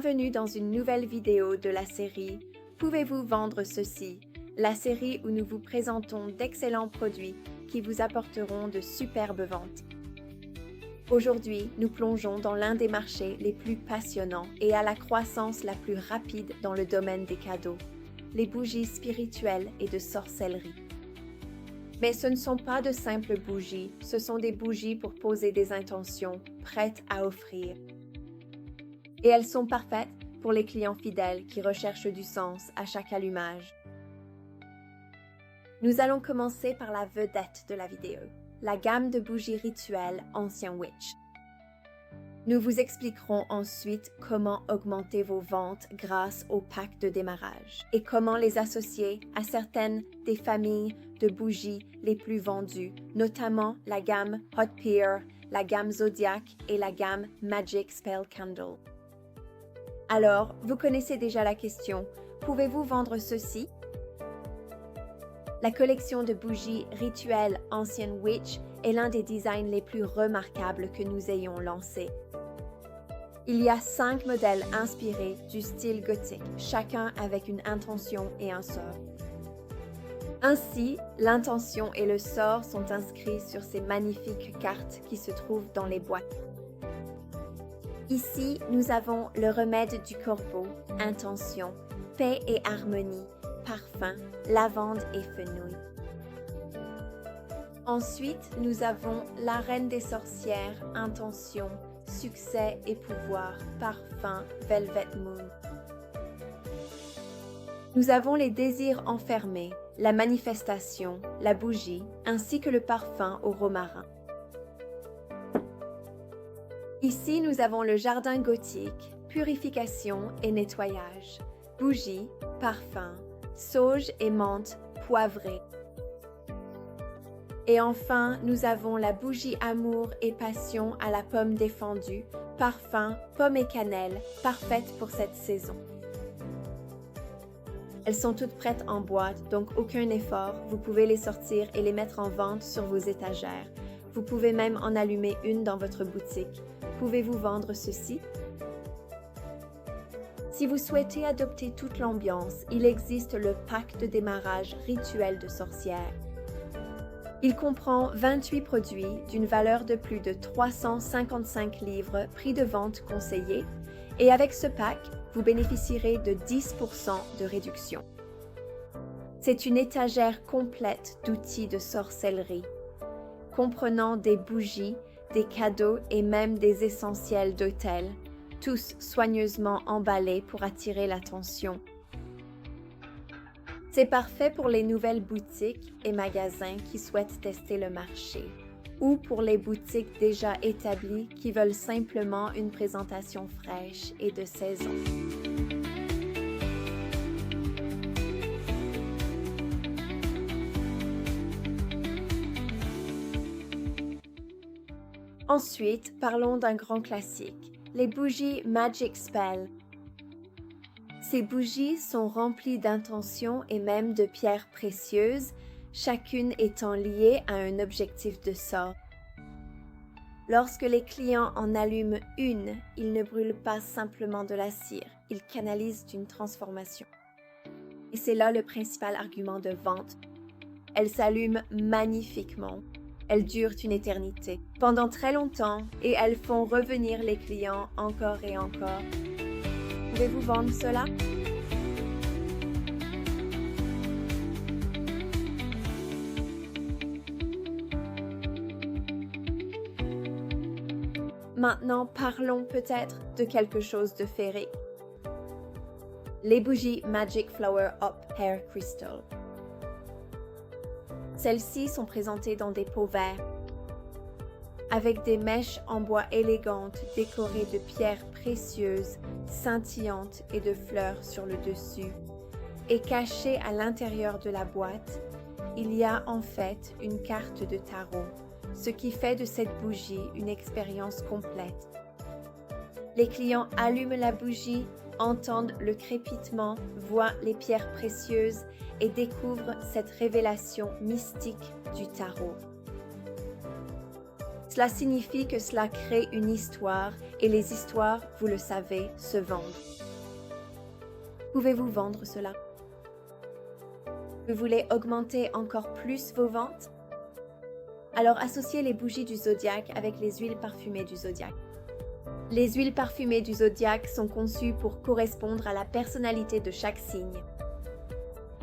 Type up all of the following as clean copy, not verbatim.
Bienvenue dans une nouvelle vidéo de la série « Pouvez-vous vendre ceci ?», la série où nous vous présentons d'excellents produits qui vous apporteront de superbes ventes. Aujourd'hui, nous plongeons dans l'un des marchés les plus passionnants et à la croissance la plus rapide dans le domaine des cadeaux, les bougies spirituelles et de sorcellerie. Mais ce ne sont pas de simples bougies, ce sont des bougies pour poser des intentions, prêtes à offrir. Et elles sont parfaites pour les clients fidèles qui recherchent du sens à chaque allumage. Nous allons commencer par la vedette de la vidéo, la gamme de bougies rituelles Ancien Witch. Nous vous expliquerons ensuite comment augmenter vos ventes grâce au pack de démarrage et comment les associer à certaines des familles de bougies les plus vendues, notamment la gamme Hot Peer, la gamme Zodiac et la gamme Magic Spell Candle. Alors, vous connaissez déjà la question, pouvez-vous vendre ceci? La collection de bougies rituelles Ancien Witch est l'un des designs les plus remarquables que nous ayons lancés. Il y a 5 modèles inspirés du style gothique, chacun avec une intention et un sort. Ainsi, l'intention et le sort sont inscrits sur ces magnifiques cartes qui se trouvent dans les boîtes. Ici, nous avons le remède du corbeau, intention, paix et harmonie, parfum, lavande et fenouil. Ensuite, nous avons la reine des sorcières, intention, succès et pouvoir, parfum, Velvet Moon. Nous avons les désirs enfermés, la manifestation, la bougie, ainsi que le parfum au romarin. Ici, nous avons le jardin gothique, purification et nettoyage, bougie, parfum, sauge et menthe poivrée. Et enfin, nous avons la bougie amour et passion à la pomme défendue, parfum, pomme et cannelle, parfaite pour cette saison. Elles sont toutes prêtes en boîte, donc aucun effort, vous pouvez les sortir et les mettre en vente sur vos étagères. Vous pouvez même en allumer une dans votre boutique. Pouvez-vous vendre ceci? Si vous souhaitez adopter toute l'ambiance, il existe le pack de démarrage rituel de sorcière. Il comprend 28 produits d'une valeur de plus de 355 livres, prix de vente conseillé, et avec ce pack, vous bénéficierez de 10% de réduction. C'est une étagère complète d'outils de sorcellerie, comprenant des bougies, des cadeaux et même des essentiels d'hôtel, tous soigneusement emballés pour attirer l'attention. C'est parfait pour les nouvelles boutiques et magasins qui souhaitent tester le marché, ou pour les boutiques déjà établies qui veulent simplement une présentation fraîche et de saison. Ensuite, parlons d'un grand classique, les bougies Magic Spell. Ces bougies sont remplies d'intentions et même de pierres précieuses, chacune étant liée à un objectif de sort. Lorsque les clients en allument une, ils ne brûlent pas simplement de la cire, ils canalisent une transformation. Et c'est là le principal argument de vente. Elles s'allument magnifiquement. Elles durent une éternité, pendant très longtemps, et elles font revenir les clients encore et encore. Pouvez-vous vendre cela? Maintenant, parlons peut-être de quelque chose de féerique. Les bougies Magic Flower Up Hair Crystal. Celles-ci sont présentées dans des pots verts, avec des mèches en bois élégantes décorées de pierres précieuses, scintillantes et de fleurs sur le dessus. Et cachées à l'intérieur de la boîte, il y a en fait une carte de tarot, ce qui fait de cette bougie une expérience complète. Les clients allument la bougie, entendent le crépitement, voient les pierres précieuses et découvrent cette révélation mystique du tarot. Cela signifie que cela crée une histoire et les histoires, vous le savez, se vendent. Pouvez-vous vendre cela? Vous voulez augmenter encore plus vos ventes? Alors associez les bougies du zodiaque avec les huiles parfumées du zodiaque. Les huiles parfumées du zodiaque sont conçues pour correspondre à la personnalité de chaque signe.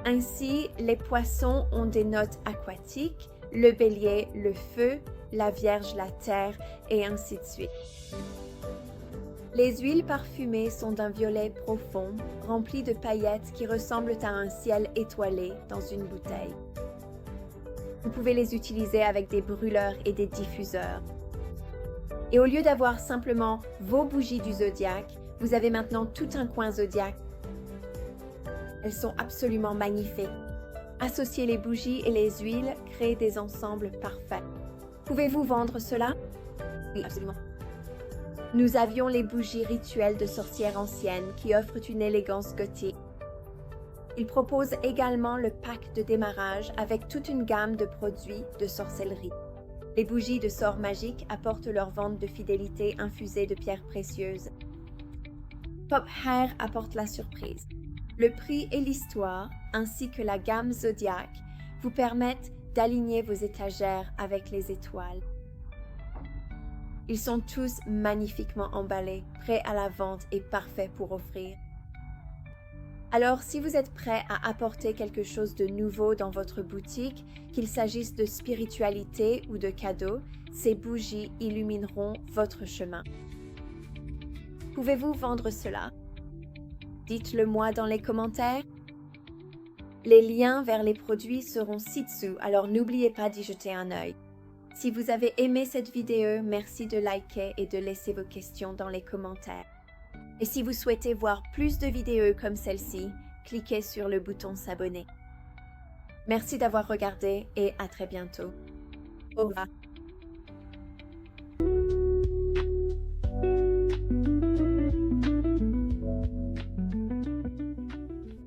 Ainsi, les poissons ont des notes aquatiques, le bélier, le feu, la vierge, la terre, et ainsi de suite. Les huiles parfumées sont d'un violet profond, rempli de paillettes qui ressemblent à un ciel étoilé dans une bouteille. Vous pouvez les utiliser avec des brûleurs et des diffuseurs. Et au lieu d'avoir simplement vos bougies du zodiaque, vous avez maintenant tout un coin zodiaque. Elles sont absolument magnifiques. Associer les bougies et les huiles crée des ensembles parfaits. Pouvez-vous vendre cela? Oui, absolument. Nous avions les bougies rituelles de sorcières anciennes qui offrent une élégance gothique. Ils proposent également le pack de démarrage avec toute une gamme de produits de sorcellerie. Les bougies de sorts magiques apportent leur vente de fidélité infusée de pierres précieuses. Pop Hair apporte la surprise. Le prix et l'histoire, ainsi que la gamme zodiaque, vous permettent d'aligner vos étagères avec les étoiles. Ils sont tous magnifiquement emballés, prêts à la vente et parfaits pour offrir. Alors, si vous êtes prêt à apporter quelque chose de nouveau dans votre boutique, qu'il s'agisse de spiritualité ou de cadeaux, ces bougies illumineront votre chemin. Pouvez-vous vendre cela? Dites-le moi dans les commentaires. Les liens vers les produits seront ci-dessous, alors n'oubliez pas d'y jeter un œil. Si vous avez aimé cette vidéo, merci de liker et de laisser vos questions dans les commentaires. Et si vous souhaitez voir plus de vidéos comme celle-ci, cliquez sur le bouton s'abonner. Merci d'avoir regardé et à très bientôt. Au revoir.